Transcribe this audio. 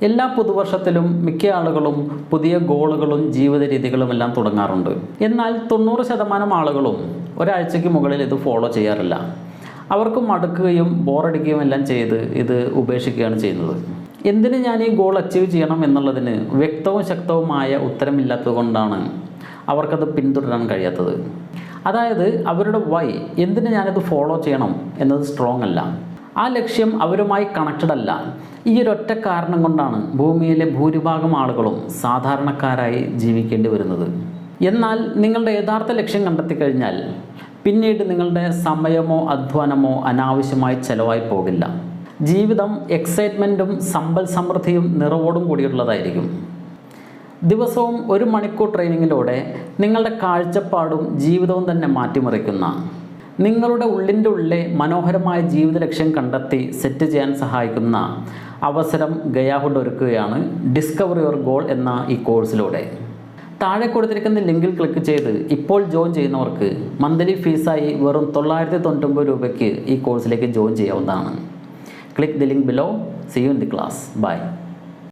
എല്ലാ പുതുവർഷത്തിലും മിക്ക ആളുകളും പുതിയ ഗോളുകളും ജീവിത രീതികളും എല്ലാം തുടങ്ങാറുണ്ട്. എന്നാൽ 90% ആളുകളും ഒരാഴ്ചയ്ക്ക് മുകളിൽ ഇത് ഫോളോ ചെയ്യാറില്ല. അവർക്ക് മടുക്കുകയും ബോറടിക്കുകയും എല്ലാം ചെയ്ത് ഇത് ഉപേക്ഷിക്കുകയാണ് ചെയ്യുന്നത്. എന്തിന് ഞാൻ ഈ ഗോൾ അച്ചീവ് ചെയ്യണം എന്നുള്ളതിന് വ്യക്തവും ശക്തവുമായ ഉത്തരമില്ലാത്തതുകൊണ്ടാണ് അവർക്കത് പിന്തുടരാൻ കഴിയാത്തത്. അതായത് അവരുടെ വൈ, എന്തിന് ഞാനിത് ഫോളോ ചെയ്യണം എന്നത് സ്ട്രോങ് അല്ല. ആ ലക്ഷ്യം അവരുമായി കണക്റ്റഡ് അല്ല. ഈ ഒരൊറ്റ കാരണം കൊണ്ടാണ് ഭൂമിയിലെ ഭൂരിഭാഗം ആളുകളും സാധാരണക്കാരായി ജീവിക്കേണ്ടി വരുന്നത്. എന്നാൽ നിങ്ങളുടെ യഥാർത്ഥ ലക്ഷ്യം കണ്ടെത്തി കഴിഞ്ഞാൽ പിന്നീട് നിങ്ങളുടെ സമയമോ അധ്വാനമോ അനാവശ്യമായി ചെലവായി പോകില്ല. ജീവിതം എക്സൈറ്റ്മെൻറ്റും സമ്പൽ സമൃദ്ധിയും നിറവോടും കൂടിയുള്ളതായിരിക്കും. ദിവസവും 1 മണിക്കൂർ ട്രെയിനിങ്ങിലൂടെ നിങ്ങളുടെ കാഴ്ചപ്പാടും ജീവിതവും തന്നെ മാറ്റിമറിക്കുന്ന, നിങ്ങളുടെ ഉള്ളിൻ്റെ ഉള്ളിലെ മനോഹരമായ ജീവിത ലക്ഷ്യം കണ്ടെത്തി സെറ്റ് ചെയ്യാൻ സഹായിക്കുന്ന അവസരം ഗയാഹുഡ് ഒരുക്കുകയാണ് ഡിസ്കവർ യുവർ ഗോൾ എന്ന ഈ കോഴ്സിലൂടെ. താഴെ കൊടുത്തിരിക്കുന്ന ലിങ്കിൽ ക്ലിക്ക് ചെയ്ത് ഇപ്പോൾ ജോയിൻ ചെയ്യുന്നവർക്ക് മന്ത്ലി ഫീസായി വെറും 999 രൂപയ്ക്ക് ഈ കോഴ്സിലേക്ക് ജോയിൻ ചെയ്യാവുന്നതാണ്. Click the link below. See you in the class. Bye.